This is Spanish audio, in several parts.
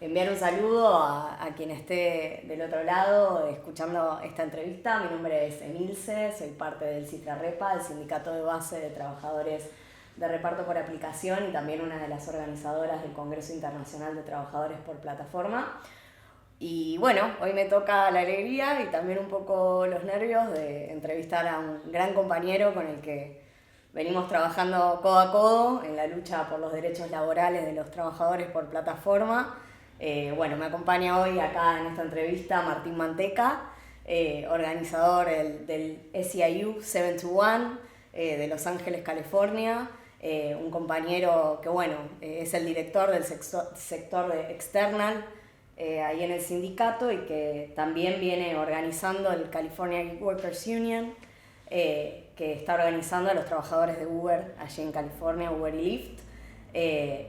enviar un saludo a quien esté del otro lado escuchando esta entrevista. Mi nombre es Emilce, soy parte del CITRAREPA, el Sindicato de Base de Trabajadores de Reparto por Aplicación y también una de las organizadoras del Congreso Internacional de Trabajadores por Plataforma. Y bueno, hoy me toca la alegría y también un poco los nervios de entrevistar a un gran compañero con el que venimos trabajando codo a codo en la lucha por los derechos laborales de los trabajadores por plataforma. Bueno, me acompaña hoy acá en esta entrevista Martín Manteca, organizador del SEIU 721 de Los Ángeles, California. Un compañero que, bueno, es el director del sector de External ahí en el sindicato y que también viene organizando el California Gig Workers Union, que está organizando a los trabajadores de Uber allí en California, Uber y Lyft,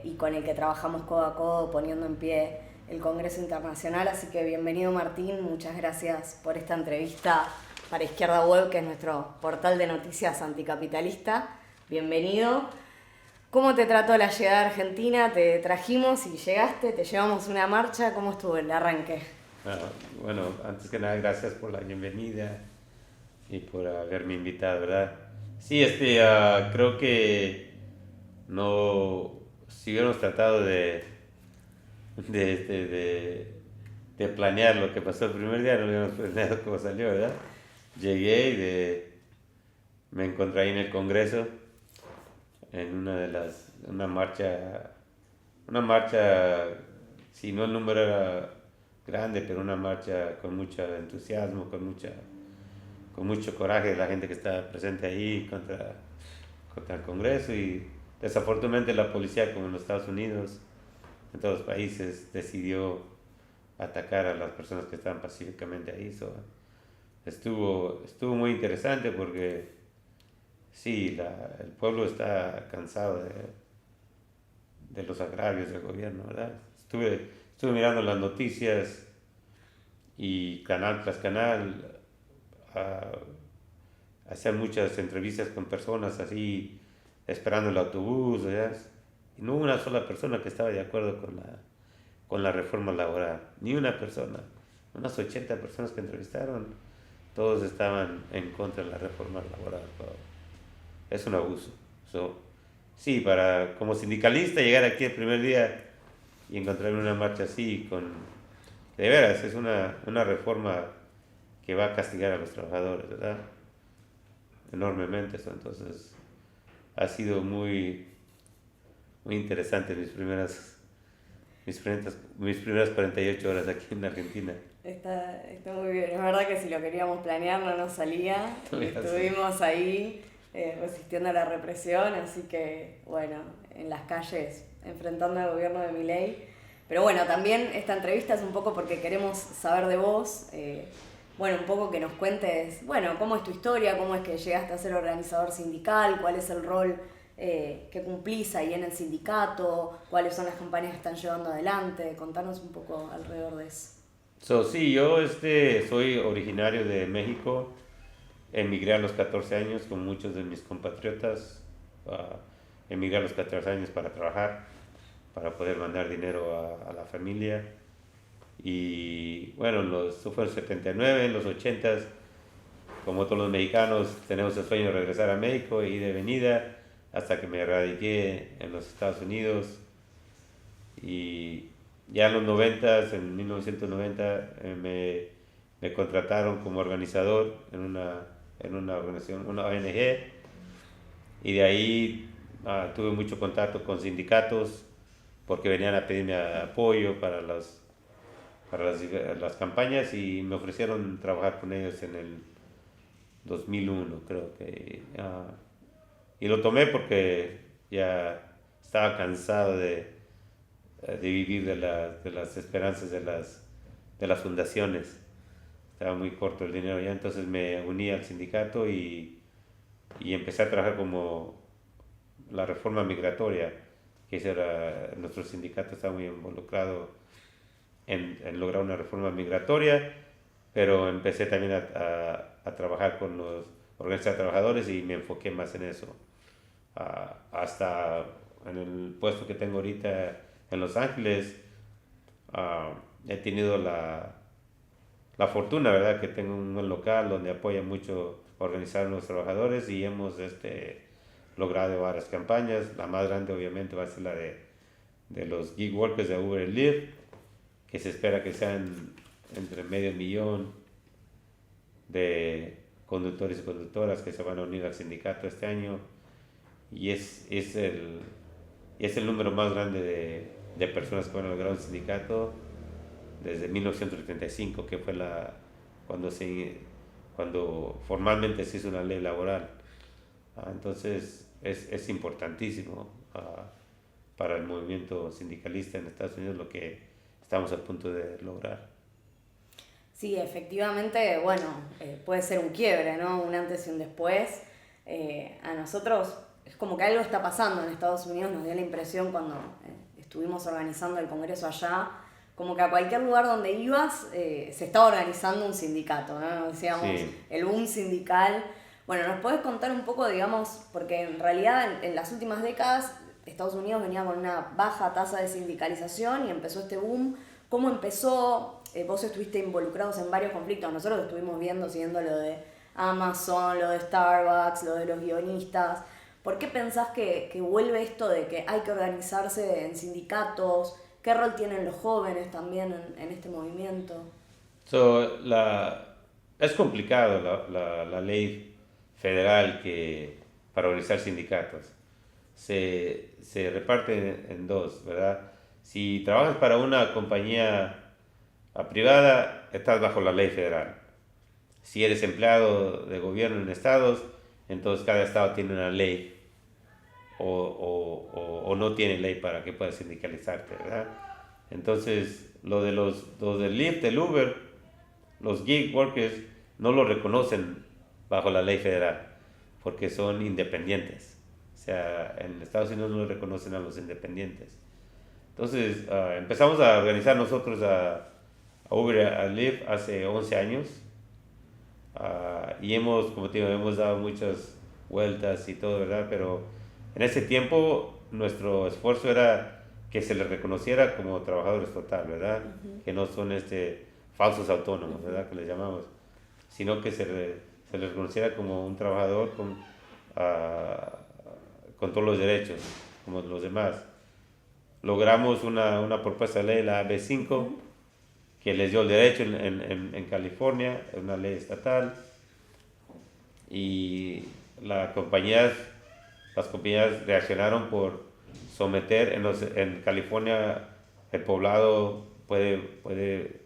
y con el que trabajamos codo a codo poniendo en pie el Congreso Internacional. Así que bienvenido, Martín, muchas gracias por esta entrevista para Izquierda Web, que es nuestro portal de noticias anticapitalista. Bienvenido. ¿Cómo te trató la llegada a Argentina? Te trajimos y llegaste, te llevamos una marcha. ¿Cómo estuvo el arranque? Ah, bueno, antes que nada, gracias por la bienvenida y por haberme invitado, ¿verdad? Sí, creo que no, si hubiéramos tratado de, este, de, de planear lo que pasó el primer día, no hubiéramos planeado cómo salió, ¿verdad? Llegué me encontré ahí en el Congreso, en una marcha, si no el número era grande, pero una marcha con mucho entusiasmo, con mucho coraje de la gente que estaba presente ahí contra el Congreso. Y desafortunadamente la policía, como en los Estados Unidos, en todos los países, decidió atacar a las personas que estaban pacíficamente ahí. Estuvo muy interesante porque sí, el pueblo está cansado de los agravios del gobierno, ¿verdad? Estuve mirando las noticias y canal tras canal ah, hacían muchas entrevistas con personas así esperando el autobús, ¿verdad? Y no hubo una sola persona que estaba de acuerdo con la reforma laboral, ni una persona. Unas 80 personas que entrevistaron, todos estaban en contra de la reforma laboral. Es un abuso. Sí, como sindicalista llegar aquí el primer día y encontrarme una marcha así, de veras, es una reforma que va a castigar a los trabajadores, ¿verdad? Enormemente eso. Entonces, ha sido muy interesante mis primeras 48 horas aquí en Argentina. Está muy bien, es verdad que si lo queríamos planear no nos salía y estuvimos ahí resistiendo a la represión, así que bueno, en las calles enfrentando al gobierno de Milei. Pero bueno, también esta entrevista es un poco porque queremos saber de vos, bueno, un poco que nos cuentes, bueno, cómo es tu historia, cómo es que llegaste a ser organizador sindical, cuál es el rol que cumplís ahí en el sindicato, cuáles son las campañas que están llevando adelante. Contanos un poco alrededor de eso. Sí, yo soy originario de México. Emigré a los 14 años con muchos de mis compatriotas. Emigré a los 14 años para trabajar, para poder mandar dinero a la familia. Y bueno, eso fue en el 79, en los 80, como todos los mexicanos, tenemos el sueño de regresar a México y de venida hasta que me radiqué en los Estados Unidos. Y ya en los 90, en 1990, me contrataron como organizador en una organización, una ONG, y de ahí tuve mucho contacto con sindicatos porque venían a pedirme apoyo para las campañas y me ofrecieron trabajar con ellos en el 2001, creo que. Y lo tomé porque ya estaba cansado de vivir de las esperanzas de las fundaciones. Estaba muy corto el dinero ya, entonces me uní al sindicato y empecé a trabajar como la reforma migratoria, que nuestro sindicato está muy involucrado en lograr una reforma migratoria, pero empecé también a trabajar con los organizaciones de trabajadores y me enfoqué más en eso. Hasta en el puesto que tengo ahorita en Los Ángeles, He tenido la fortuna, ¿verdad? Que tengo un buen local donde apoya mucho organizar a los trabajadores y hemos logrado varias campañas. La más grande obviamente va a ser la de los gig workers de Uber y Lyft, que se espera que sean entre 500,000 de conductores y conductoras que se van a unir al sindicato este año y es el número más grande de personas que van a lograr un sindicato desde 1935, que fue cuando formalmente se hizo una ley laboral. Entonces es importantísimo para el movimiento sindicalista en Estados Unidos lo que estamos a punto de lograr. Sí, efectivamente, bueno, puede ser un quiebre, ¿no? Un antes y un después. A nosotros es como que algo está pasando en Estados Unidos, nos dio la impresión cuando estuvimos organizando el congreso allá, como que a cualquier lugar donde ibas se estaba organizando un sindicato, ¿no? Decíamos, sí, el boom sindical. Bueno, ¿nos podés contar un poco, digamos, porque en realidad en las últimas décadas Estados Unidos venía con una baja tasa de sindicalización y empezó este boom? ¿Cómo empezó? Vos estuviste involucrados en varios conflictos, nosotros estuvimos siguiendo lo de Amazon, lo de Starbucks, lo de los guionistas. ¿Por qué pensás que vuelve esto de que hay que organizarse en sindicatos? ¿Qué rol tienen los jóvenes también en este movimiento? Es complicado la ley federal para organizar sindicatos. Se reparte en dos, ¿verdad? Si trabajas para una compañía privada, estás bajo la ley federal. Si eres empleado de gobierno en estados, entonces cada estado tiene una ley o no tiene ley para que puedas sindicalizarte, ¿verdad? Entonces, lo de los del Lyft, del Uber, los gig workers no lo reconocen bajo la ley federal porque son independientes. O sea, en Estados Unidos no reconocen a los independientes. Entonces, empezamos a organizar nosotros a Uber, a Lyft hace 11 años y como te digo, hemos dado muchas vueltas y todo, ¿verdad? Pero en ese tiempo nuestro esfuerzo era que se les reconociera como trabajadores total, ¿verdad? Uh-huh. Que no son falsos autónomos, ¿verdad? Que les llamamos, sino que se les reconociera como un trabajador con todos los derechos, como los demás. Logramos una propuesta de ley, la AB5, uh-huh, que les dio el derecho en California, una ley estatal, y las compañías reaccionaron por someter, en California el poblado puede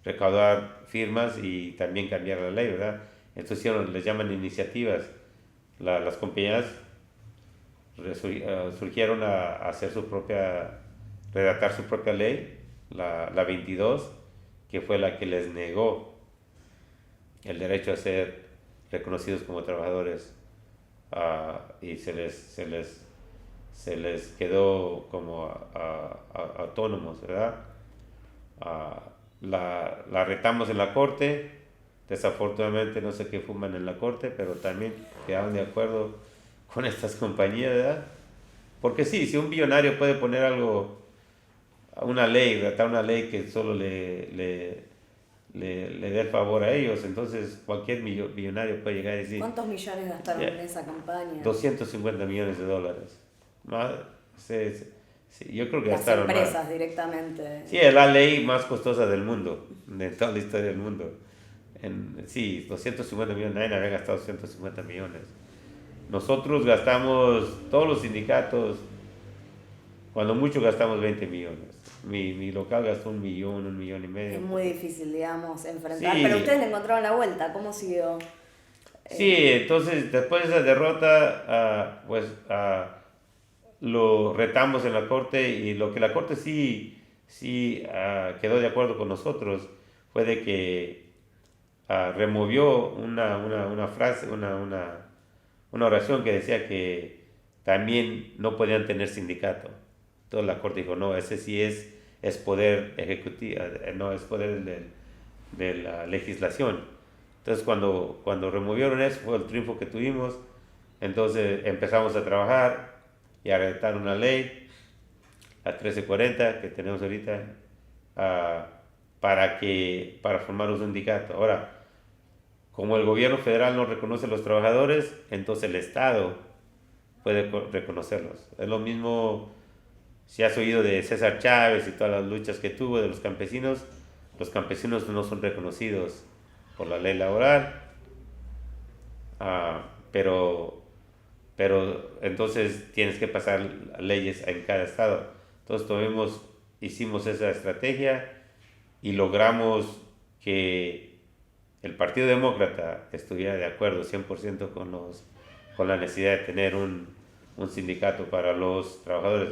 recaudar firmas y también cambiar la ley, ¿verdad? Entonces les llaman iniciativas. Las compañías surgieron a hacer redactar su propia ley, la 22, que fue la que les negó el derecho a ser reconocidos como trabajadores y se les quedó como autónomos, ¿verdad? La retamos en la corte, desafortunadamente no sé qué fuman en la corte, pero también quedaron de acuerdo con estas compañías, ¿verdad? Porque sí, si un billonario puede poner una ley que solo le dé el favor a ellos, entonces cualquier billonario puede llegar y decir... ¿Cuántos millones gastaron en esa campaña? $250 millones. Sí, yo creo que las gastaron empresas más. Directamente. Sí, es la ley más costosa del mundo, de toda la historia del mundo. Sí, 250 millones, nadie había gastado 250 millones. Nosotros gastamos, todos los sindicatos, cuando mucho gastamos 20 millones. Mi local gastó 1 millón, 1,5 millones. Es muy difícil, digamos, enfrentar, sí. Pero ustedes le encontraron la vuelta, ¿cómo siguió? Sí, entonces después de esa derrota, lo retamos en la corte y lo que la corte sí quedó de acuerdo con nosotros fue de que removió una frase, una oración que decía que también no podían tener sindicato. Entonces la corte dijo, no, ese sí es poder ejecutivo, no es poder de la legislación. Entonces cuando removieron eso fue el triunfo que tuvimos. Entonces empezamos a trabajar y a redactar una ley, la 1340 que tenemos ahorita ah, para formar un sindicato. Ahora, como el gobierno federal no reconoce a los trabajadores, entonces el Estado puede reconocerlos. Es lo mismo si has oído de César Chávez y todas las luchas que tuvo de los campesinos no son reconocidos por la ley laboral, ah, pero entonces tienes que pasar leyes en cada estado. Entonces hicimos esa estrategia y logramos que el Partido Demócrata estuviera de acuerdo 100% con la necesidad de tener un sindicato para los trabajadores.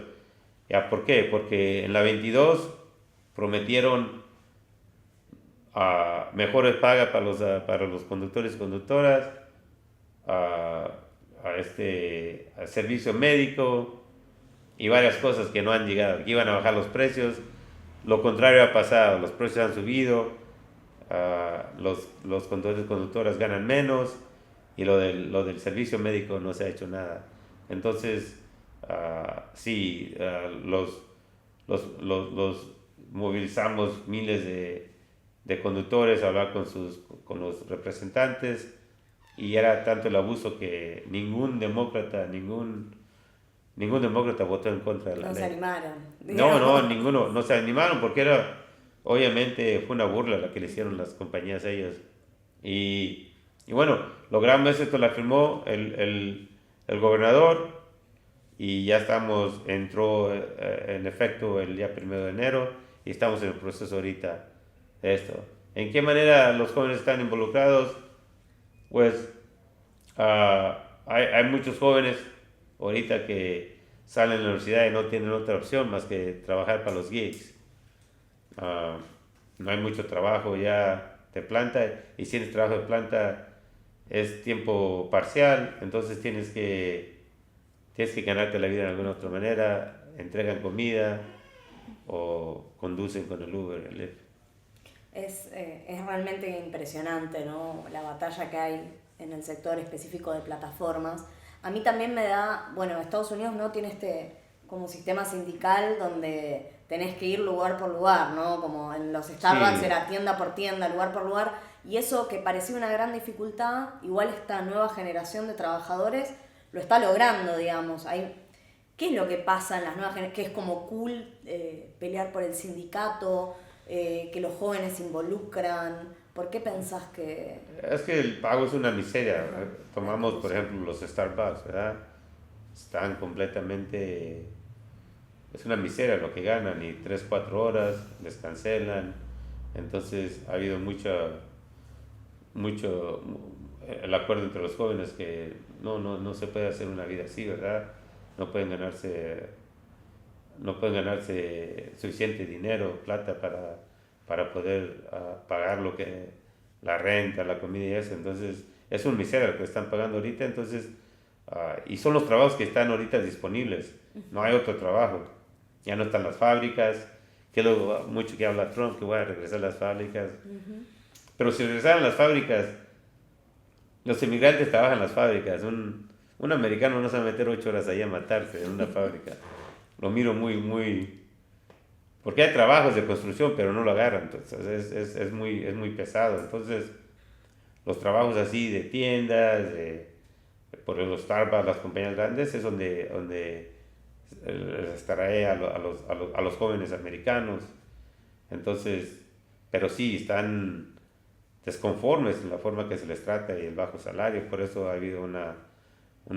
¿Ya por qué? Porque en la 22 prometieron mejores pagas para los conductores y conductoras, a servicio médico y varias cosas que no han llegado, que iban a bajar los precios. Lo contrario ha pasado, los precios han subido, los conductores y conductoras ganan menos y lo del servicio médico no se ha hecho nada. Entonces, sí, los movilizamos miles de conductores a hablar con los representantes y era tanto el abuso que ningún demócrata votó en contra de la ley. No se animaron. No, ninguno, no se animaron porque obviamente fue una burla la que le hicieron las compañías a ellos. Y bueno, logramos esto, la firmó el gobernador y ya entró en efecto el día 1 de enero y estamos en el proceso ahorita de esto. ¿En qué manera los jóvenes están involucrados? Pues hay muchos jóvenes ahorita que salen de la universidad y no tienen otra opción más que trabajar para los gigs. No hay mucho trabajo ya de planta y si tienes trabajo de planta es tiempo parcial, entonces tienes que ganarte la vida de alguna otra manera, entregan comida o conducen con el Uber, el Lyft. Es realmente impresionante, ¿no? La batalla que hay en el sector específico de plataformas. A mí también me da, bueno, Estados Unidos no tiene este como sistema sindical donde tenés que ir lugar por lugar, ¿no? Como en los Starbucks sí. Era tienda por tienda, lugar por lugar. Y eso que parecía una gran dificultad, igual esta nueva generación de trabajadores lo está logrando, digamos. ¿Qué es lo que pasa en las nuevas generaciones? Que es como cool pelear por el sindicato, que los jóvenes se involucran. ¿Por qué pensás que...? Es que el pago es una miseria. Tomamos, por ejemplo, los Starbucks, ¿verdad? Están completamente... Es una miseria lo que ganan y 3-4 horas les cancelan. Entonces ha habido mucho el acuerdo entre los jóvenes que no se puede hacer una vida así, ¿verdad? No pueden ganarse suficiente dinero, plata para poder pagar la renta, la comida y eso. Entonces es un miseria lo que están pagando ahorita. Entonces y son los trabajos que están ahorita disponibles, no hay otro trabajo, ya no están las fábricas, que es lo mucho que habla Trump, que voy a regresar a las fábricas. Pero si regresaran las fábricas, los inmigrantes trabajan en las fábricas. Un americano no se va a meter 8 horas ahí a matarse en una fábrica. Lo miro muy... Porque hay trabajos de construcción, pero no lo agarran. Entonces es muy pesado. Entonces, los trabajos así de tiendas, por los Starbucks, las compañías grandes, es donde les extrae a los jóvenes americanos. Entonces, pero sí, están desconformes en la forma que se les trata y el bajo salario, por eso ha habido un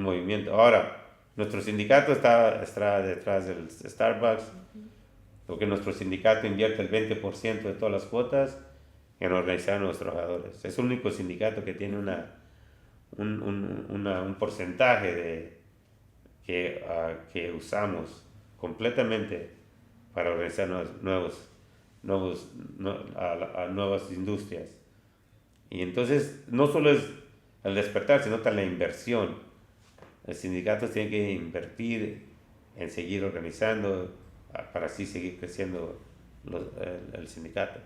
movimiento. Ahora, nuestro sindicato está detrás del Starbucks, porque nuestro sindicato invierte el 20% de todas las cuotas en organizar a los trabajadores. Es el único sindicato que tiene un porcentaje que usamos completamente para organizar nuevas industrias. Y entonces no solo es el despertar, sino también la inversión. El sindicato tiene que invertir en seguir organizando para así seguir creciendo el sindicato.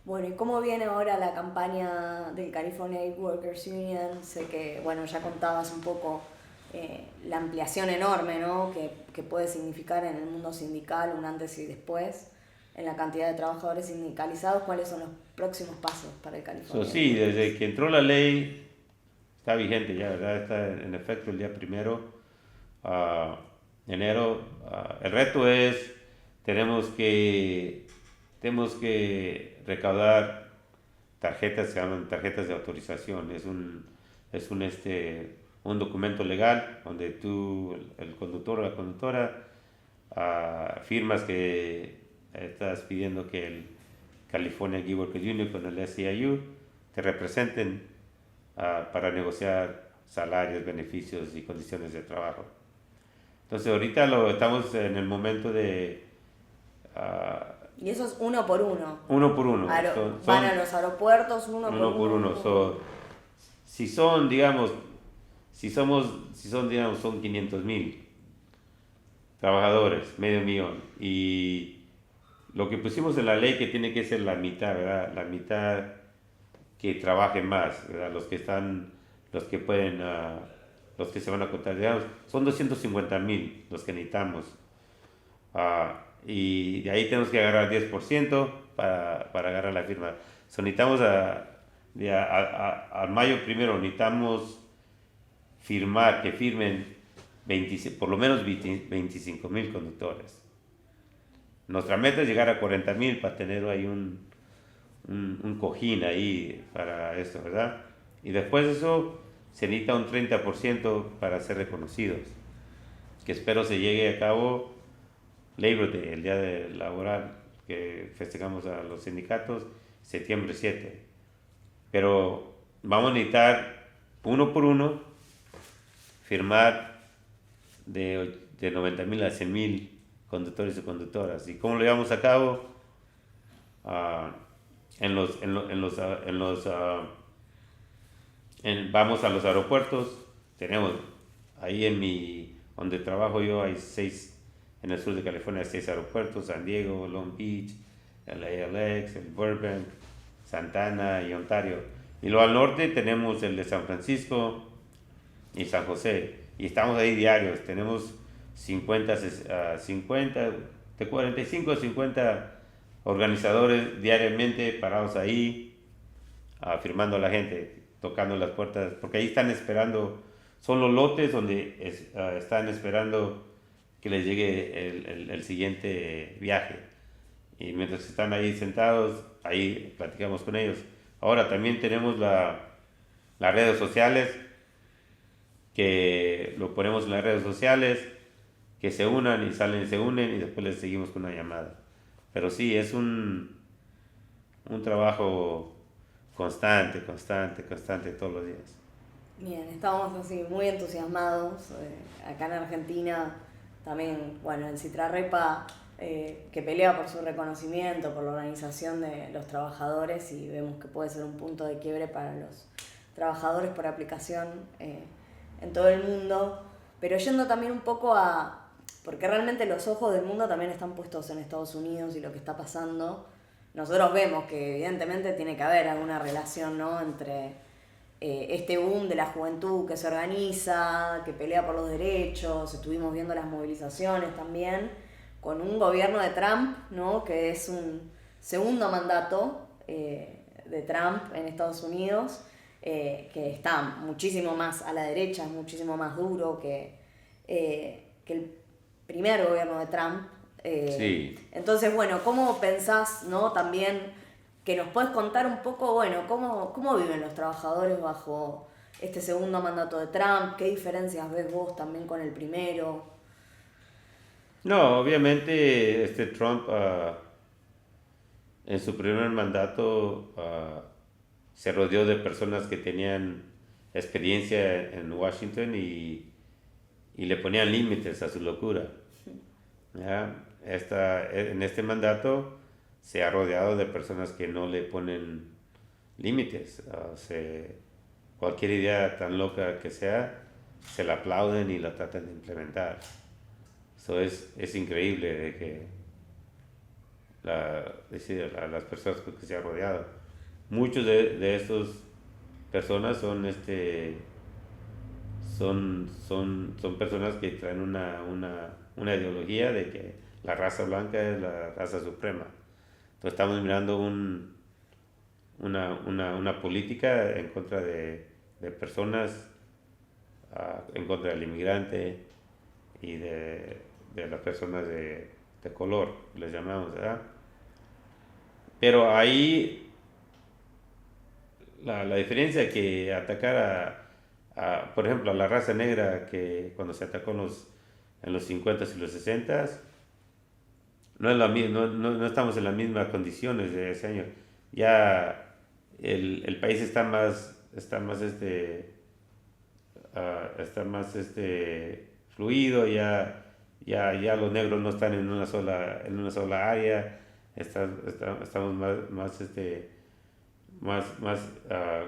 Bueno, ¿y cómo viene ahora la campaña del California Aid Workers Union? Sé que, bueno, ya contabas un poco la ampliación enorme, ¿no? que puede significar en el mundo sindical un antes y después. en la cantidad de trabajadores sindicalizados. ¿Cuáles son los próximos pasos para el California? Sí, desde que entró la ley, está vigente ya, ¿verdad? Está en efecto el día 1 de enero. El reto es, tenemos que recaudar tarjetas, se llaman tarjetas de autorización. Un documento legal donde tú, el conductor o la conductora, firmas que estás pidiendo que el California Gig Workers Union con el SEIU te representen para negociar salarios, beneficios y condiciones de trabajo. Entonces ahorita estamos en el momento de... y eso es uno por uno. Uno por uno. Van a los aeropuertos uno por uno. Si son 500,000 trabajadores, 500,000. Y lo que pusimos en la ley que tiene que ser la mitad, ¿verdad? La mitad que trabajen más, ¿verdad? Los que pueden, los que se van a contar, digamos, son 250,000 los que necesitamos. Y de ahí tenemos que agarrar 10% para agarrar la firma. Necesitamos al mayo 1 necesitamos que firmen por lo menos 25,000 conductores. Nuestra meta es llegar a 40,000 para tener ahí un cojín ahí para eso, ¿verdad? Y después de eso se necesita un 30% para ser reconocidos, que espero se llegue a cabo Labor Day, el día laboral que festejamos a los sindicatos, septiembre 7. Pero vamos a necesitar uno por uno firmar de 90,000 a 100,000 conductores y conductoras. ¿Y cómo lo llevamos a cabo? Vamos a los aeropuertos. Tenemos ahí donde trabajo yo, hay 6, en el sur de California hay 6 aeropuertos: San Diego, Long Beach, el LAX, el Burbank, Santana y Ontario. Y luego al norte tenemos el de San Francisco y San José. Y estamos ahí diarios. Tenemos 45 a 50 organizadores diariamente parados ahí, firmando a la gente, tocando las puertas, porque ahí están esperando, son los lotes donde están esperando que les llegue el siguiente viaje. Y mientras están ahí sentados, ahí platicamos con ellos. Ahora también tenemos las redes sociales, que lo ponemos en las redes sociales, que se unan y se unen y después les seguimos con una llamada. Pero sí, es un trabajo constante todos los días. Bien, estamos así muy entusiasmados. Acá en Argentina también, bueno, el Citrarrepa, que pelea por su reconocimiento, por la organización de los trabajadores, y vemos que puede ser un punto de quiebre para los trabajadores por aplicación en todo el mundo, pero yendo también un poco porque realmente los ojos del mundo también están puestos en Estados Unidos y lo que está pasando. Nosotros vemos que evidentemente tiene que haber alguna relación, ¿no?, entre este boom de la juventud que se organiza, que pelea por los derechos. Estuvimos viendo las movilizaciones también, con un gobierno de Trump, ¿no?, que es un segundo mandato de Trump en Estados Unidos, que está muchísimo más a la derecha, muchísimo más duro que el primer gobierno de Trump. Sí. Entonces, bueno, ¿cómo pensás, no, también, que nos puedes contar un poco, bueno, cómo viven los trabajadores bajo este segundo mandato de Trump? ¿Qué diferencias ves vos también con el primero? No, obviamente Trump en su primer mandato se rodeó de personas que tenían experiencia en Washington y le ponían límites a su locura. ¿Ya? En este mandato se ha rodeado de personas que no le ponen límites. Cualquier idea tan loca que sea, se la aplauden y la tratan de implementar. Eso es increíble de que las personas con que se ha rodeado. Muchos de estas personas son personas que traen una ideología de que la raza blanca es la raza suprema. Entonces estamos mirando una política en contra de personas, en contra del inmigrante y de las personas de color, les llamamos, ¿verdad? Pero ahí la diferencia que atacar por ejemplo, a la raza negra, que cuando se atacó en los 50 y los 60, no, es no estamos en las mismas condiciones de ese año. Ya el país está más fluido, ya los negros no están en una sola área, estamos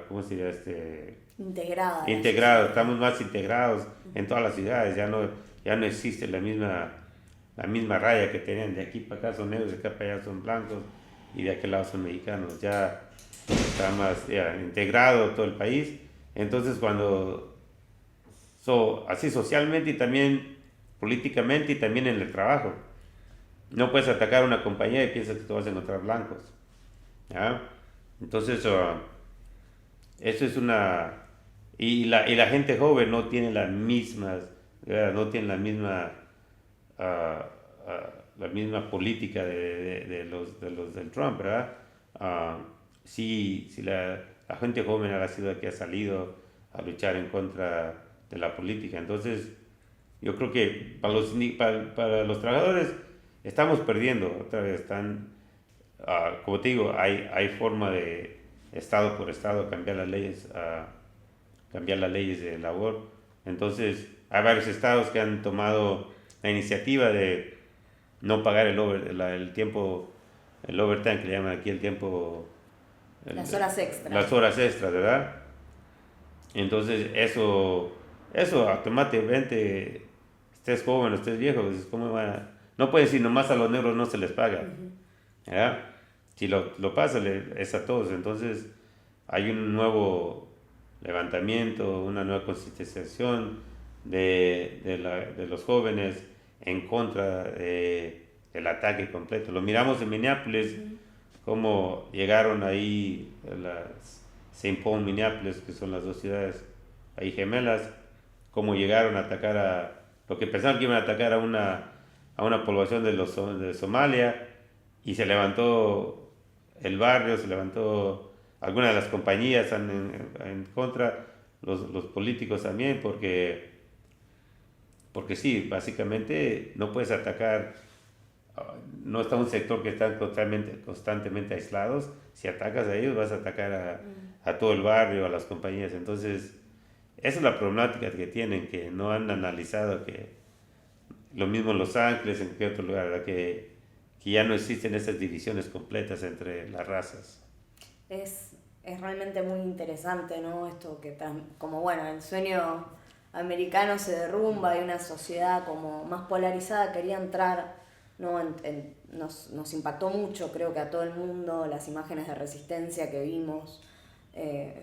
¿cómo se diría? Integrados, estamos más integrados en todas las ciudades, ya no existe la misma raya que tenían. De aquí para acá son negros, de acá para allá son blancos y de aquel lado son mexicanos. Ya está más integrado todo el país. Entonces así socialmente y también políticamente y también en el trabajo, no puedes atacar a una compañía y piensas que te vas a encontrar blancos, ¿ya? Entonces eso es y la gente joven no tiene las mismas, ¿verdad? No tiene ah, la misma política de los del Trump, ¿verdad? Si la gente joven ha sido la que ha salido a luchar en contra de la política. Entonces, yo creo que para los trabajadores estamos perdiendo otra vez. Como te digo, hay forma de estado por estado cambiar las leyes de labor. Entonces, hay varios estados que han tomado la iniciativa de no pagar el tiempo, el overtime, que le llaman aquí el tiempo. Las horas extras. Las horas extras, ¿verdad? Entonces, eso automáticamente, estés joven o estés viejo, no puedes decir nomás a los negros no se les paga. ¿Ya? Si lo pasa, es a todos. Entonces, hay un nuevo levantamiento, una nueva concientización de los jóvenes en contra del ataque completo. Lo miramos en Minneapolis, cómo llegaron ahí Saint Paul, Minneapolis, que son las dos ciudades ahí gemelas, cómo llegaron a atacar lo que pensaban que iban a atacar a una población de Somalia, y se levantó el barrio, se levantó algunas de las compañías en contra, los políticos también, porque sí, básicamente no puedes atacar, no está un sector que están constantemente aislados. Si atacas a ellos, vas a atacar a todo el barrio, a las compañías. Entonces, esa es la problemática que tienen, que no han analizado, que lo mismo en Los Ángeles, en cualquier otro lugar, ¿verdad? Que ya no existen esas divisiones completas entre las razas. Es realmente muy interesante, ¿no? Esto como bueno, el sueño americano se derrumba y una sociedad como más polarizada quería entrar, ¿no? Nos impactó mucho, creo que a todo el mundo, las imágenes de resistencia que vimos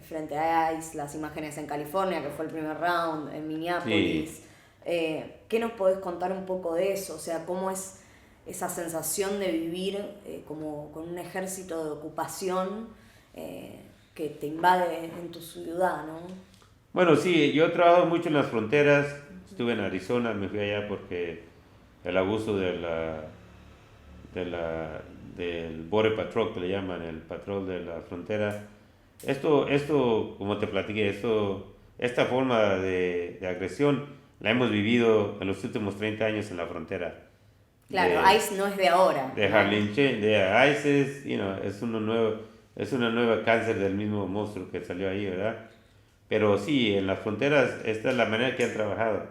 frente a ICE, las imágenes en California, que fue el primer round, en Minneapolis. Sí. ¿Qué nos podés contar un poco de eso? O sea, ¿cómo es esa sensación de vivir como con un ejército de ocupación que te invade en tu ciudad, ¿no? Bueno, sí, yo he trabajado mucho en las fronteras. Estuve en Arizona, me fui allá porque el abuso del Border Patrol, que le llaman, el patrón de la frontera. Esto, como te platiqué, esta forma de agresión la hemos vivido en los últimos 30 años en la frontera. Claro, ICE no es de ahora. De Harlem Chain, de ICE es una nueva cáncer del mismo monstruo que salió ahí, ¿verdad? Pero sí, en las fronteras esta es la manera que han trabajado.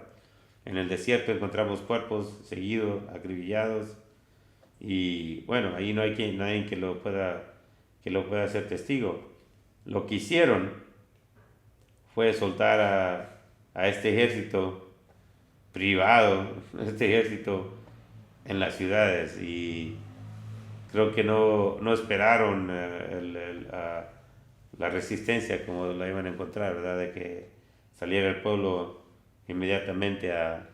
En el desierto encontramos cuerpos seguidos, acribillados, y bueno, ahí no hay nadie que lo pueda hacer testigo. Lo que hicieron fue soltar a este ejército privado, este ejército en las ciudades, y creo que no esperaron la resistencia como la iban a encontrar, ¿verdad? De que saliera el pueblo inmediatamente a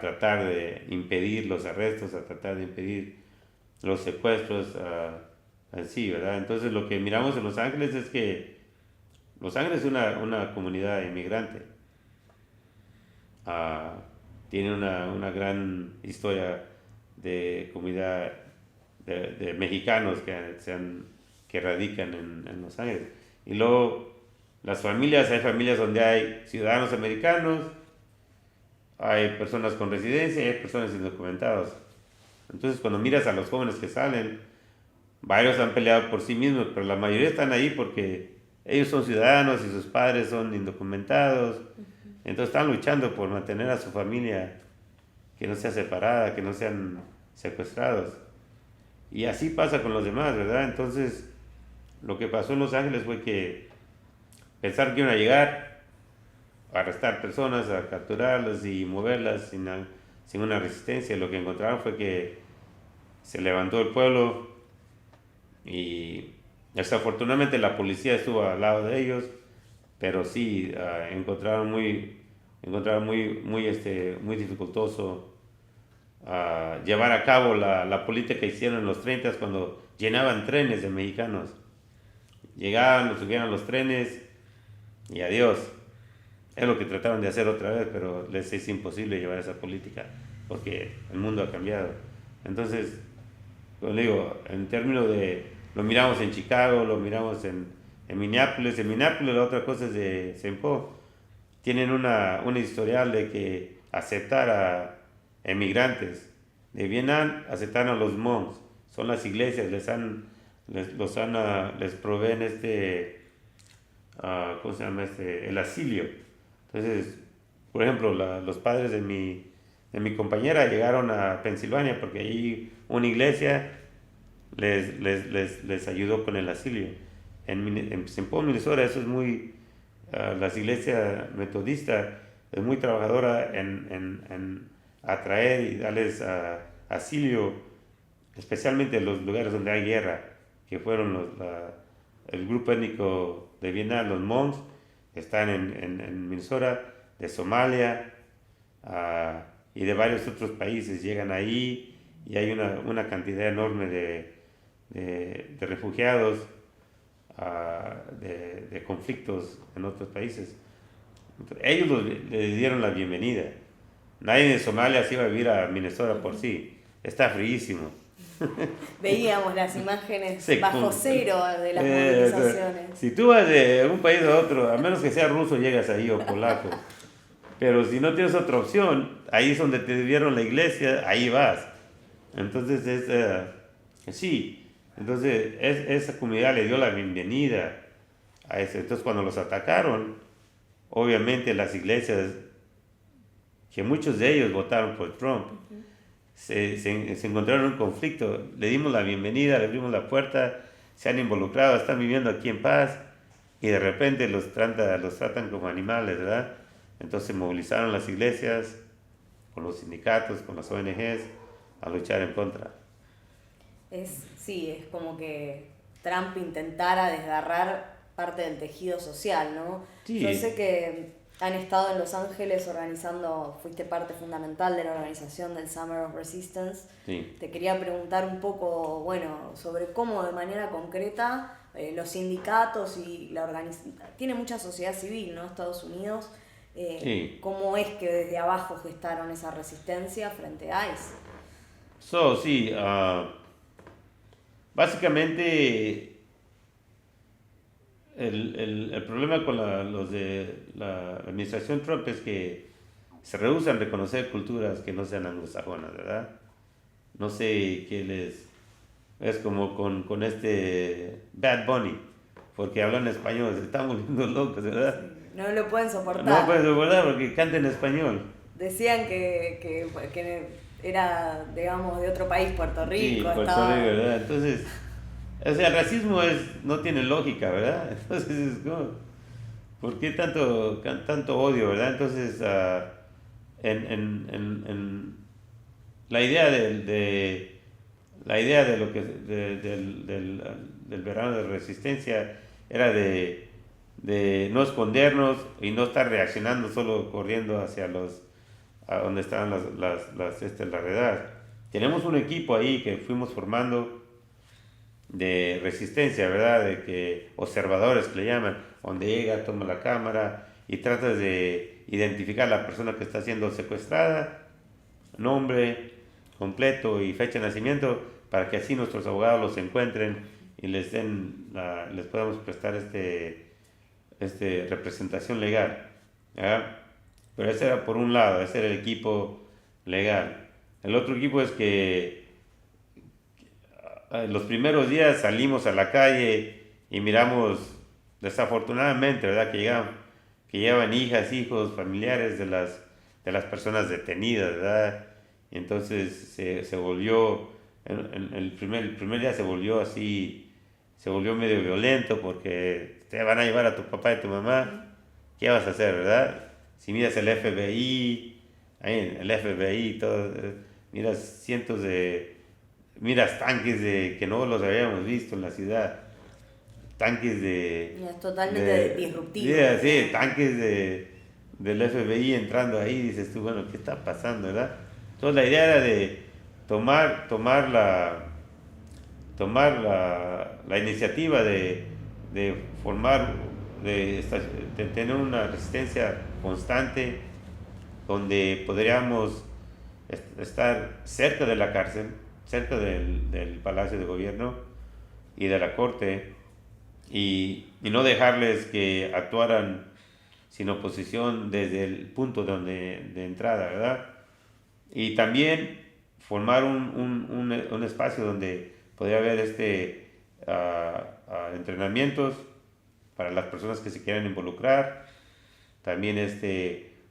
tratar de impedir los arrestos, a tratar de impedir los secuestros en sí, ¿verdad? Entonces lo que miramos en Los Ángeles es que Los Ángeles es una comunidad inmigrante. Ah, tiene una gran historia de comunidad de mexicanos que radican en Los Ángeles. Y luego las familias, hay familias donde hay ciudadanos americanos, hay personas con residencia y hay personas indocumentadas. Entonces cuando miras a los jóvenes que salen, varios han peleado por sí mismos, pero la mayoría están ahí porque ellos son ciudadanos y sus padres son indocumentados. Entonces están luchando por mantener a su familia que no sea separada, que no sean secuestrados. Y así pasa con los demás, ¿verdad? Entonces, lo que pasó en Los Ángeles fue que pensaron que iban a llegar a arrestar personas, a capturarlas y moverlas sin una resistencia. Lo que encontraron fue que se levantó el pueblo y desafortunadamente la policía estuvo al lado de ellos, pero sí encontraron muy dificultoso llevar a cabo la política que hicieron en los 30 cuando llenaban trenes de mexicanos. Llegaban, los subían a los trenes y adiós. Es lo que trataron de hacer otra vez, pero les es imposible llevar esa política porque el mundo ha cambiado. Entonces, como digo, en términos de, lo miramos en Chicago, lo miramos en Minneapolis. En Minneapolis la otra cosa es de Saint Paul. Tienen una historial de que aceptar a emigrantes de Vietnam, aceptaron a los monks, son las iglesias, les proveen ¿cómo se llama? El asilio. Entonces, por ejemplo, los padres de mi compañera llegaron a Pensilvania porque ahí una iglesia les ayudó con el asilio. En St. Paul, Minnesota, eso es muy, las iglesias metodistas es muy trabajadora en atraer y darles asilio, especialmente en los lugares donde hay guerra, que fueron el grupo étnico de Vietnam, los Hmong, están en Minnesota, de Somalia y de varios otros países, llegan ahí y hay una cantidad enorme de refugiados, de conflictos en otros países. Entonces, ellos le dieron la bienvenida. Nadie de Somalia se iba a vivir a Minnesota por sí. Está fríísimo. Veíamos las imágenes bajo cero de las movilizaciones. Si tú vas de un país a otro, a menos que sea ruso, llegas ahí o polaco. Pero si no tienes otra opción, ahí es donde te dieron la iglesia, ahí vas. Entonces, sí. Entonces, esa comunidad le dio la bienvenida a eso. Entonces, cuando los atacaron, obviamente las iglesias, que muchos de ellos votaron por Trump, se encontraron en un conflicto. Le dimos la bienvenida, le abrimos la puerta, se han involucrado, están viviendo aquí en paz y de repente los tratan como animales, ¿verdad? Entonces se movilizaron las iglesias con los sindicatos, con las ONGs a luchar en contra. Sí, es como que Trump intentara desgarrar parte del tejido social, ¿no? Sí. Yo sé que han estado en Los Ángeles organizando, fuiste parte fundamental de la organización del Summer of Resistance. Sí. Te quería preguntar un poco, bueno, sobre cómo de manera concreta los sindicatos y la organización, tiene mucha sociedad civil, ¿no? Estados Unidos, Sí. ¿cómo es que desde abajo gestaron esa resistencia frente a ICE? Sí, básicamente el problema con los de la administración Trump es que se rehúsan a reconocer culturas que no sean anglosajonas, ¿verdad? No sé qué es como con Bad Bunny, porque hablan español, se están volviendo locos, ¿verdad? No lo pueden soportar. No pueden soportar porque canta en español. Decían que era, digamos, de otro país, Puerto Rico. Sí, Puerto Rico, ¿verdad? Entonces, o sea, el racismo no tiene lógica, ¿verdad? Entonces, es como, ¿por qué tanto odio, verdad? Entonces, la idea de lo que del verano de resistencia era de no escondernos y no estar reaccionando solo corriendo hacia a donde estaban las redadas. tenemos un equipo ahí que fuimos formando de resistencia, ¿verdad? De que observadores que le llaman, donde llega, toma la cámara y trata de identificar a la persona que está siendo secuestrada, nombre completo y fecha de nacimiento, para que así nuestros abogados los encuentren y les podamos prestar representación legal, ¿ya? Pero ese era por un lado, ese era el equipo legal. El otro equipo es que los primeros días salimos a la calle y miramos, desafortunadamente, ¿verdad? Que llevan hijas, hijos, familiares de las personas detenidas, ¿verdad? Y entonces se volvió, el primer día se volvió así, se volvió medio violento porque te van a llevar a tu papá y tu mamá, ¿qué vas a hacer, verdad? Si miras el FBI, ahí el FBI, todo, miras miras tanques que no los habíamos visto en la ciudad, tanques es totalmente disruptivo. Sí, tanques del FBI entrando ahí, dices tú, bueno, ¿qué está pasando, verdad? Entonces la idea era de tomar la iniciativa de formar, de tener una resistencia constante donde podríamos estar cerca de la cárcel, cerca del Palacio de Gobierno y de la Corte, y no dejarles que actuaran sin oposición desde el punto de entrada, ¿verdad? Y también formar un espacio donde podría haber entrenamientos para las personas que se quieran involucrar, también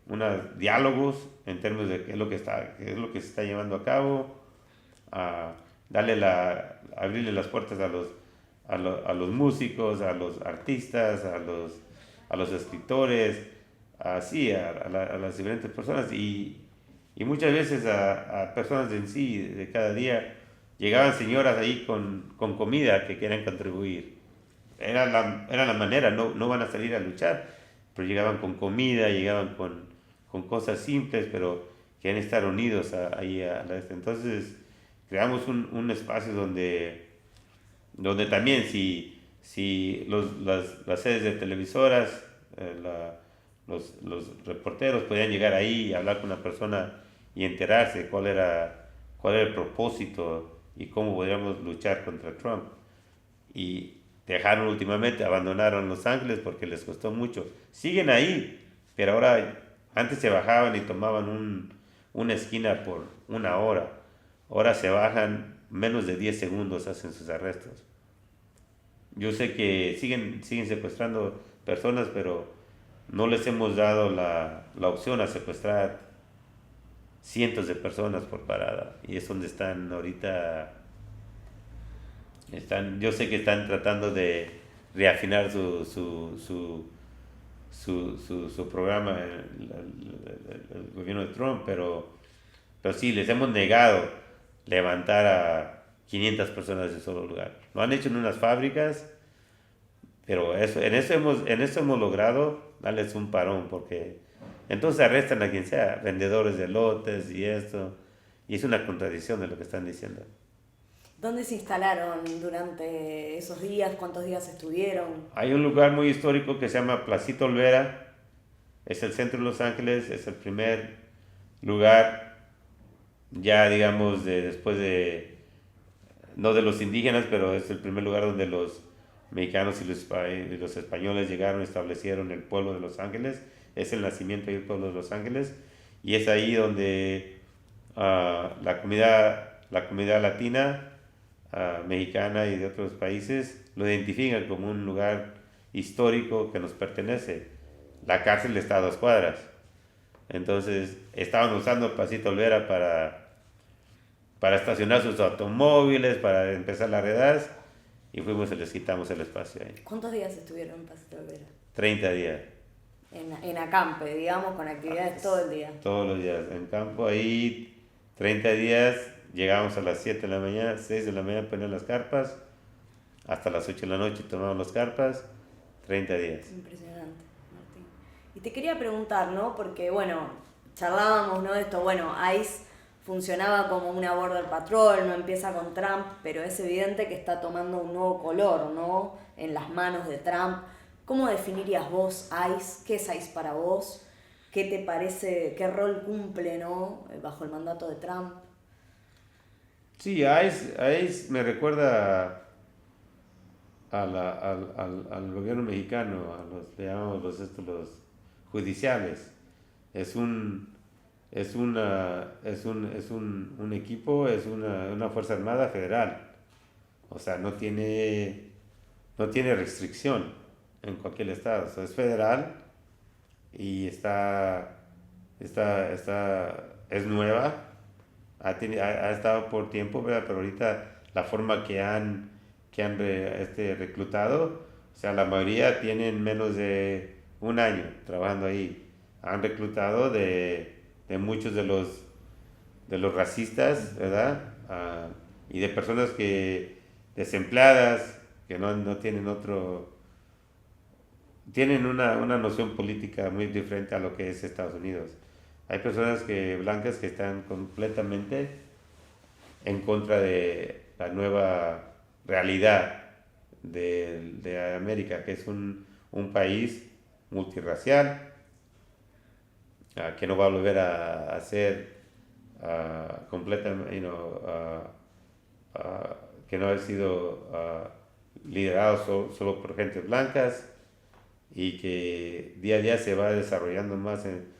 unos diálogos en términos de qué es lo que se está llevando a cabo, abrirle las puertas a los músicos, a los artistas, a los escritores, así, a las diferentes personas y muchas veces a personas en sí, de cada día, llegaban señoras ahí con comida que querían contribuir. Era la manera, no van a salir a luchar, pero llegaban con comida, llegaban con cosas simples, pero quieren estar unidos ahí Entonces, creamos un espacio donde también si las sedes de televisoras, los reporteros podían llegar ahí y hablar con una persona y enterarse cuál era el propósito y cómo podríamos luchar contra Trump. Y abandonaron Los Ángeles porque les costó mucho. Siguen ahí, pero ahora, antes se bajaban y tomaban una esquina por una hora. Ahora se bajan, menos de 10 segundos hacen sus arrestos. Yo sé que siguen secuestrando personas, pero no les hemos dado la opción a secuestrar cientos de personas por parada. Y es donde están ahorita. Yo sé que están tratando de reafinar su programa, el gobierno de Trump, pero sí, les hemos negado levantar a 500 personas de solo lugar. Lo han hecho en unas fábricas, pero en eso hemos logrado darles un parón, porque entonces arrestan a quien sea, vendedores de lotes y esto, y es una contradicción de lo que están diciendo. ¿Dónde se instalaron durante esos días? ¿Cuántos días estuvieron? Hay un lugar muy histórico que se llama Placito Olvera, es el centro de Los Ángeles, es el primer lugar, ya digamos, después no de los indígenas, pero es el primer lugar donde los mexicanos y los españoles llegaron, establecieron el pueblo de Los Ángeles, es el nacimiento del pueblo de Los Ángeles, y es ahí donde la comunidad latina, mexicana y de otros países lo identifican como un lugar histórico que nos pertenece. La cárcel está a 2 cuadras. Entonces estaban usando el Pasito Olvera para estacionar sus automóviles, para empezar las redadas, y fuimos y les quitamos el espacio ahí. ¿Cuántos días estuvieron en Pasito Olvera? 30 días. En acampe, digamos, con actividades todo el día. Todos los días, en campo ahí, 30 días. Llegamos a las 7 de la mañana, 6 de la mañana ponían las carpas, hasta las 8 de la noche tomaban las carpas, 30 días. Impresionante, Martín. Y te quería preguntar, ¿no? Porque, bueno, charlábamos, ¿no? De esto, bueno, ICE funcionaba como una border patrol, no empieza con Trump, pero es evidente que está tomando un nuevo color, ¿no? En las manos de Trump. ¿Cómo definirías vos ICE? ¿Qué es ICE para vos? ¿Qué te parece, qué rol cumple, ¿no? Bajo el mandato de Trump? Sí, ICE me recuerda al gobierno mexicano, le llamamos los judiciales. Es un equipo, es una Fuerza Armada federal. O sea, no tiene restricción en cualquier estado. O sea, es federal y es nueva. Ha estado por tiempo, ¿verdad? Pero ahorita la forma que han reclutado, o sea, la mayoría tienen menos de un año trabajando ahí. Han reclutado de muchos de los racistas, ¿verdad? Y de personas desempleadas, que no tienen tienen una noción política muy diferente a lo que es Estados Unidos. Hay personas blancas que están completamente en contra de la nueva realidad de América, que es un país multirracial, que no va a volver a ser completamente, que no ha sido liderado solo por gentes blancas, y que día a día se va desarrollando más en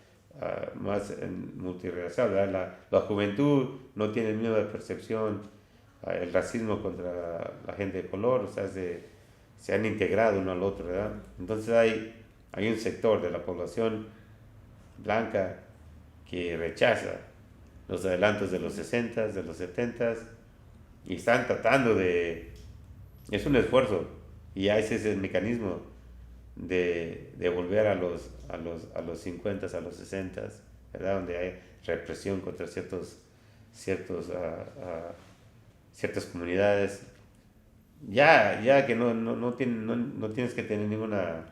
multirracial, ¿verdad? La juventud no tiene la misma percepción, el racismo contra la gente de color, o sea, se han integrado uno al otro, ¿verdad? Entonces hay un sector de la población blanca que rechaza los adelantos de los 60, de los 70, y están tratando es un esfuerzo, y ese es el mecanismo de volver a los 50, a los 60, ¿verdad? Donde hay represión contra ciertas comunidades. Ya que no tienes que tener ninguna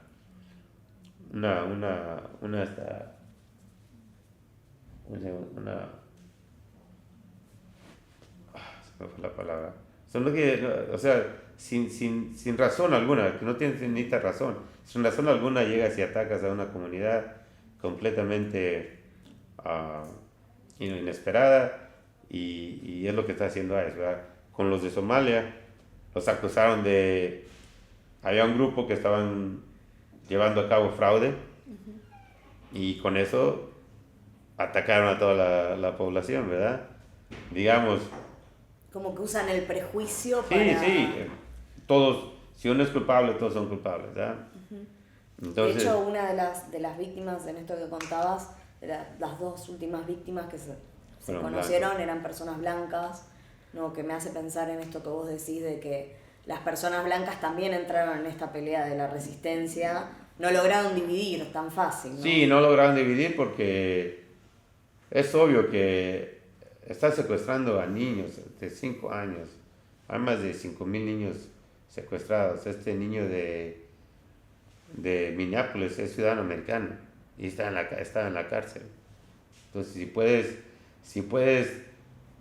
se me fue la palabra. O sea, sin razón alguna, que no tienes ni razón. Sin razón alguna llegas y atacas a una comunidad completamente inesperada, y es lo que está haciendo AES, ¿verdad? Con los de Somalia, los acusaron había un grupo que estaban llevando a cabo fraude, y con eso atacaron a toda la población, ¿verdad? Digamos. Como que usan el prejuicio Sí, para... sí, todos, si uno es culpable, todos son culpables, ¿verdad? Entonces, de hecho, una de las víctimas en esto que contabas, las dos últimas víctimas que se conocieron blancos. eran personas blancas, ¿no? Que me hace pensar en esto que vos decís de que las personas blancas también entraron en esta pelea de la resistencia, no lograron dividir tan fácil, ¿no? Sí, no lograron dividir porque es obvio que están secuestrando a niños de 5 años. Hay más de 5,000 niños secuestrados. Este niño de Minneapolis es ciudadano americano y está en la cárcel. Entonces, si puedes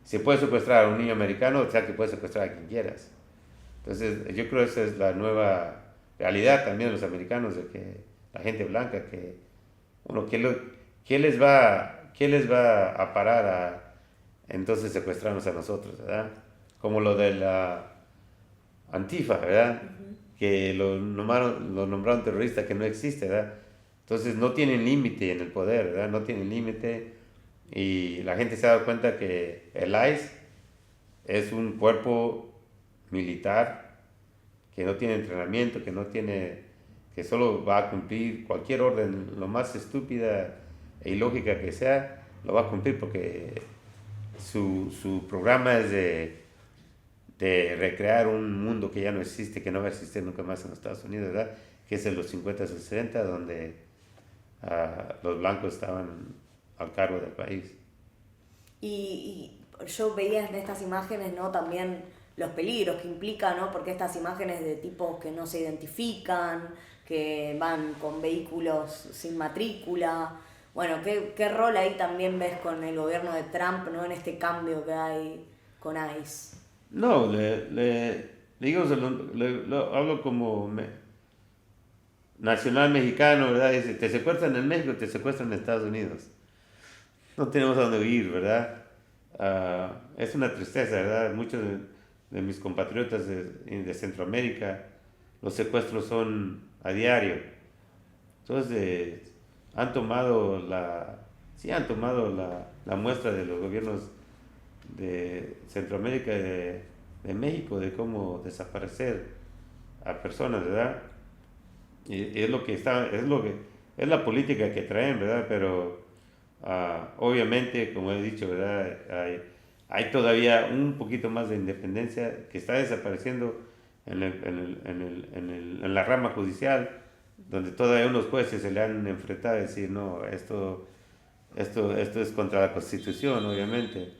secuestrar a un niño americano, o sea que puedes secuestrar a quien quieras. Entonces, yo creo que esa es la nueva realidad también de los americanos, de que la gente blanca, que ¿qué les va a parar entonces secuestrarnos a nosotros, ¿verdad? Como lo de la Antifa, ¿verdad? Que lo nombraron terrorista, que no existe, ¿verdad? Entonces no tienen límite en el poder, ¿verdad? No tienen límite, y la gente se ha dado cuenta que el ICE es un cuerpo militar que no tiene entrenamiento, que solo va a cumplir cualquier orden, lo más estúpida e ilógica que sea, lo va a cumplir porque su programa es de recrear un mundo que ya no existe, que no va a existir nunca más en los Estados Unidos, ¿verdad? Que es en los 50 y 60, donde los blancos estaban al cargo del país. Y yo veía en estas imágenes, ¿no? También los peligros que implica, ¿no? Porque estas imágenes de tipos que no se identifican, que van con vehículos sin matrícula, Bueno, ¿qué rol ahí también ves con el gobierno de Trump, ¿no? En este cambio que hay con ICE? No, digo, hablo como nacional mexicano, ¿verdad? Dice, te secuestran en México, te secuestran en Estados Unidos. No tenemos a dónde ir, ¿verdad? Es una tristeza, ¿verdad? Muchos de mis compatriotas de Centroamérica, los secuestros son a diario. Entonces, han tomado la muestra de los gobiernos de Centroamérica y de México de cómo desaparecer a personas, ¿verdad? Y es la política que traen, ¿verdad? Pero obviamente, como he dicho, ¿verdad? Hay todavía un poquito más de independencia que está desapareciendo en la rama judicial, donde todavía unos jueces se le han enfrentado a decir, no, esto es contra la Constitución, obviamente.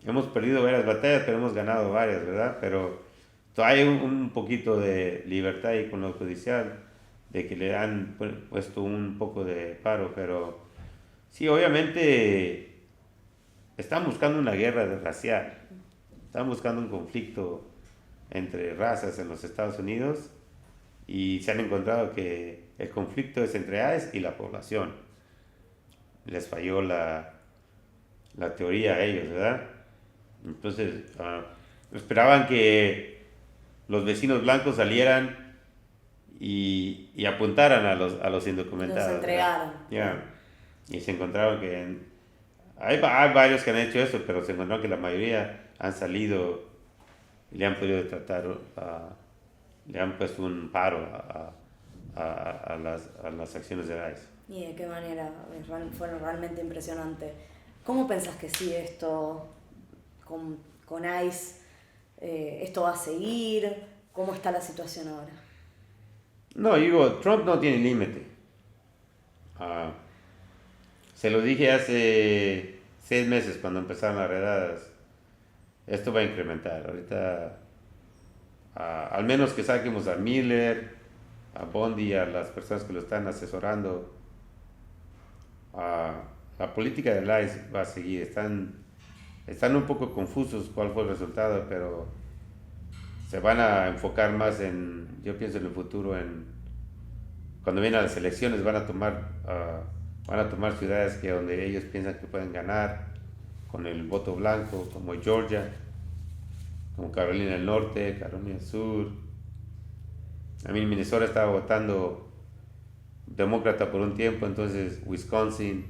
Hemos perdido varias batallas, pero hemos ganado varias, ¿verdad? Pero hay un poquito de libertad ahí con lo judicial, de que le han puesto un poco de paro, pero sí, obviamente están buscando una guerra racial, están buscando un conflicto entre razas en los Estados Unidos y se han encontrado que el conflicto es entre ICE y la población. Les falló la teoría a ellos, ¿verdad? Entonces, esperaban que los vecinos blancos salieran y apuntaran a los indocumentados. Los entregaron. Yeah. Y se encontraron que hay varios que han hecho eso, pero se encontraron que la mayoría han salido y le han podido tratar, le han puesto un paro a las acciones de ICE. ¿Y de qué manera? Fueron realmente impresionantes. ¿Cómo pensás que sigue esto con ICE? ¿Esto va a seguir? ¿Cómo está la situación ahora? No, digo, Trump no tiene límite. Se lo dije hace 6 meses cuando empezaron las redadas. Esto va a incrementar. Ahorita, al menos que saquemos a Miller, a Bondi, a las personas que lo están asesorando, la política del ICE va a seguir. Están un poco confusos cuál fue el resultado, pero se van a enfocar más yo pienso en el futuro, cuando vienen las elecciones van a tomar ciudades donde ellos piensan que pueden ganar con el voto blanco, como Georgia, como Carolina del Norte, Carolina del Sur. A mí Minnesota estaba votando demócrata por un tiempo, entonces Wisconsin.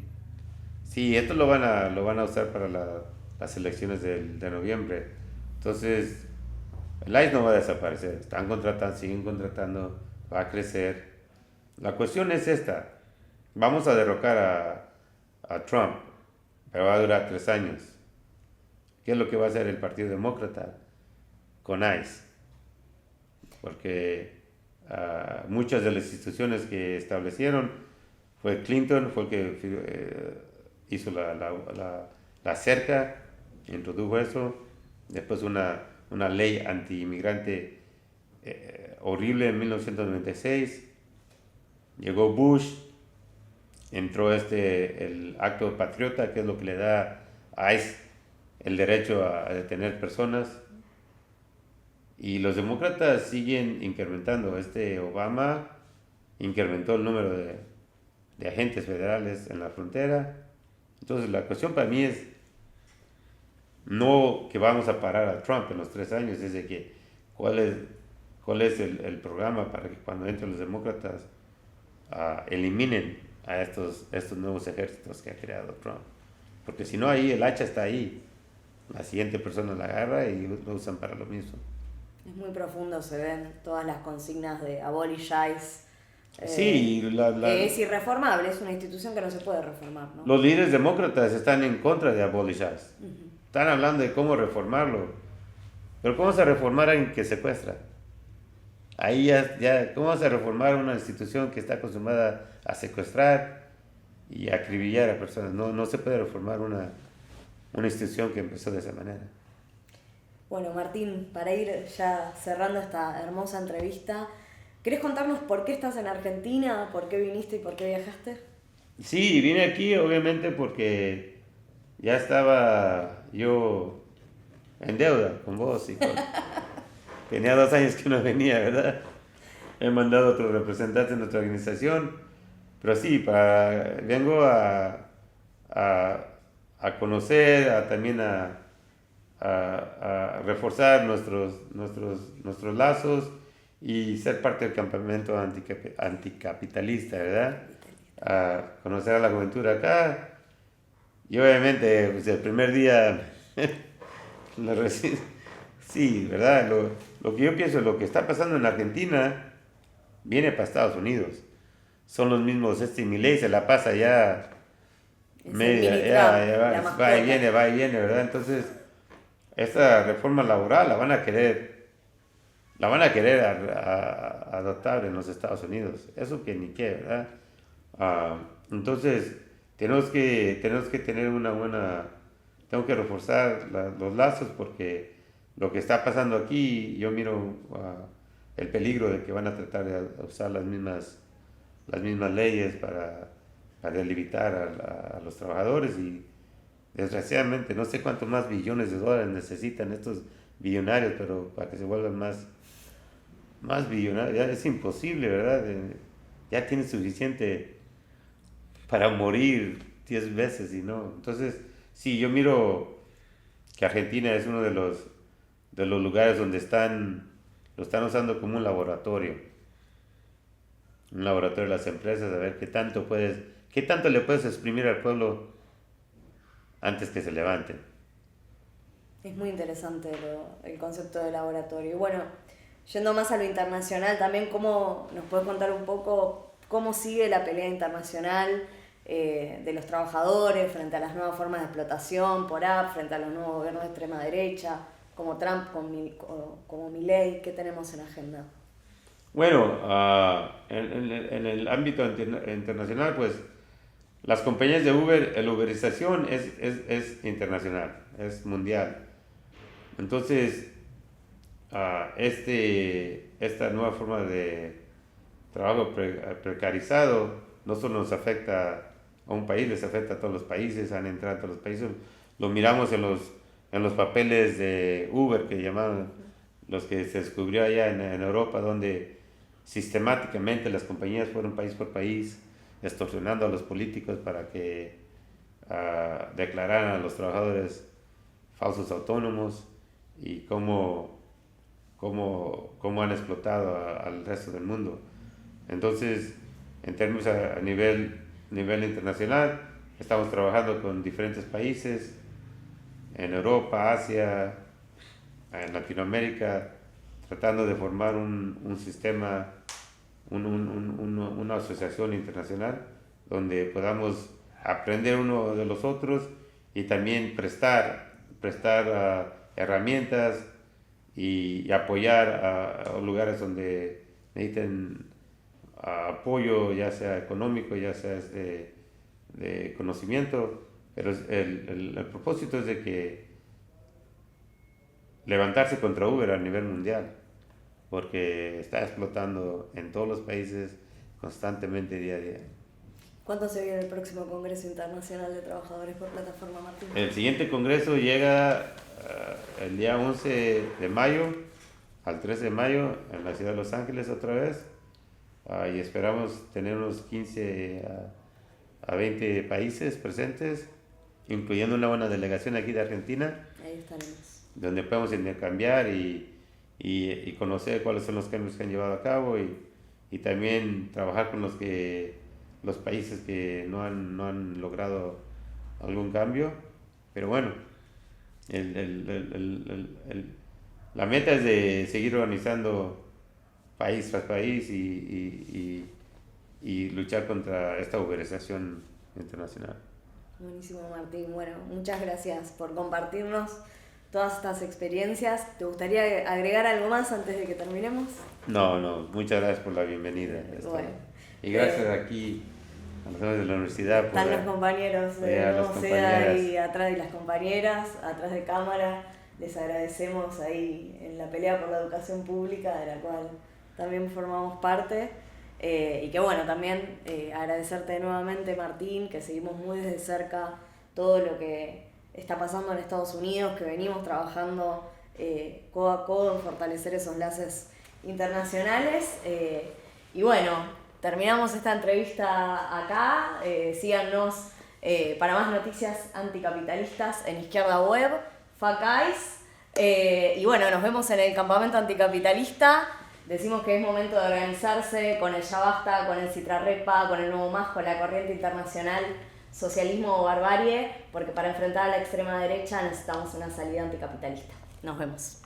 Sí, esto lo van a usar para las elecciones de noviembre. Entonces, el ICE no va a desaparecer. Están contratando, siguen contratando, va a crecer. La cuestión es esta. Vamos a derrocar a Trump, pero va a durar 3 años. ¿Qué es lo que va a hacer el Partido Demócrata con ICE? Porque muchas de las instituciones que establecieron fue Clinton, fue el que hizo la cerca, introdujo eso. Después una ley anti-inmigrante horrible en 1996. Llegó Bush, entró el acto patriota, que es lo que le da a ICE el derecho a detener personas. Y los demócratas siguen incrementando. Obama incrementó el número de agentes federales en la frontera. Entonces la cuestión para mí es no que vamos a parar a Trump en los 3 años, es de que cuál es el programa para que cuando entren los demócratas eliminen a estos nuevos ejércitos que ha creado Trump. Porque si no, ahí el hacha está ahí. La siguiente persona la agarra y lo usan para lo mismo. Es muy profundo, se ven todas las consignas de abolish ICE. Sí, es irreformable, es una institución que no se puede reformar, ¿no? Los líderes demócratas están en contra de abolish ICE. Están hablando de cómo reformarlo. Pero ¿cómo se reformar a alguien que secuestra? Ahí ¿cómo vas a reformar una institución que está acostumbrada a secuestrar y a acribillar a personas? No se puede reformar una institución que empezó de esa manera. Bueno, Martín, para ir ya cerrando esta hermosa entrevista, ¿querés contarnos por qué estás en Argentina, por qué viniste y por qué viajaste? Sí, vine aquí obviamente porque ya estaba yo en deuda con vos y tenía 2 años que no venía, ¿verdad? He mandado a otros representantes de nuestra organización, pero sí, vengo a, a conocer, también a reforzar nuestros lazos y ser parte del campamento anticapitalista, ¿verdad? A conocer a la juventud acá. Y obviamente, pues el primer día, lo reci- sí, ¿verdad? Lo que yo pienso, lo que está pasando en Argentina, viene para Estados Unidos. Son los mismos, Milei se la pasa ya Es el media, mini Trump, ya la mascota. va y viene, ¿verdad? Entonces, esta reforma laboral la van a querer adoptar en los Estados Unidos. Eso que ni qué, ¿verdad? Entonces, tenemos que tener una buena, tengo que reforzar los lazos porque lo que está pasando aquí, yo miro el peligro de que van a tratar de usar las mismas leyes para delimitar a los trabajadores y desgraciadamente no sé cuántos más billones de dólares necesitan estos billonarios, pero para que se vuelvan más billonarios, ya es imposible, ¿verdad? Ya tienen suficiente para morir 10 veces y no. Entonces, sí, yo miro que Argentina es uno de los lugares donde lo están usando como un laboratorio de las empresas, a ver qué tanto le puedes exprimir al pueblo antes que se levanten. Es muy interesante el concepto de laboratorio. Y bueno, yendo más a lo internacional, también cómo nos puedes contar un poco cómo sigue la pelea internacional de los trabajadores frente a las nuevas formas de explotación por app, frente a los nuevos gobiernos de extrema derecha, como Trump, como Milei, ¿qué tenemos en agenda? Bueno, en el ámbito internacional, pues las compañías de Uber, la uberización es internacional, es mundial. Entonces, esta nueva forma de trabajo precarizado no solo nos afecta a un país, les afecta a todos los países, han entrado a todos los países. Lo miramos en los papeles de Uber que llamaban los que se descubrió allá en Europa, donde sistemáticamente las compañías fueron país por país extorsionando a los políticos para que declararan a los trabajadores falsos autónomos y cómo han explotado al resto del mundo. Entonces, en términos a nivel internacional, estamos trabajando con diferentes países en Europa, Asia, en Latinoamérica, tratando de formar un sistema, una asociación internacional donde podamos aprender uno de los otros y también prestar herramientas y apoyar a lugares donde necesiten apoyo, ya sea económico, ya sea de conocimiento, pero el propósito es de que levantarse contra Uber a nivel mundial, porque está explotando en todos los países constantemente día a día. ¿Cuándo se viene el próximo Congreso Internacional de Trabajadores por Plataforma, Martín? El siguiente congreso llega el día 11 de mayo al 13 de mayo en la ciudad de Los Ángeles otra vez. Y esperamos tener unos 15 a 20 países presentes, incluyendo una buena delegación aquí de Argentina, Ahí estaremos. donde podemos intercambiar y conocer cuáles son los cambios que han llevado a cabo y también trabajar con los países que no han logrado algún cambio. Pero bueno, la meta es de seguir organizando país tras país y luchar contra esta uberización internacional. Buenísimo, Martín. Bueno, muchas gracias por compartirnos todas estas experiencias. ¿Te gustaría agregar algo más antes de que terminemos? No, muchas gracias por la bienvenida. Bueno, Y gracias aquí a los jóvenes de la universidad. Están los compañeros de Nuevo SEDA ahí atrás y las compañeras, atrás de cámara. Les agradecemos ahí en la pelea por la educación pública, de la cual también formamos parte. Y que bueno, también agradecerte nuevamente, Martín, que seguimos muy de cerca todo lo que está pasando en Estados Unidos, que venimos trabajando codo a codo en fortalecer esos lazos internacionales. Y bueno, terminamos esta entrevista acá. Síganos para más noticias anticapitalistas en Izquierda Web, FACAIS. Y bueno, nos vemos en el campamento anticapitalista. Decimos que es momento de organizarse con el Ya Basta, con el Citrarrepa, con el Nuevo Más, con la corriente internacional Socialismo o Barbarie, porque para enfrentar a la extrema derecha necesitamos una salida anticapitalista. Nos vemos.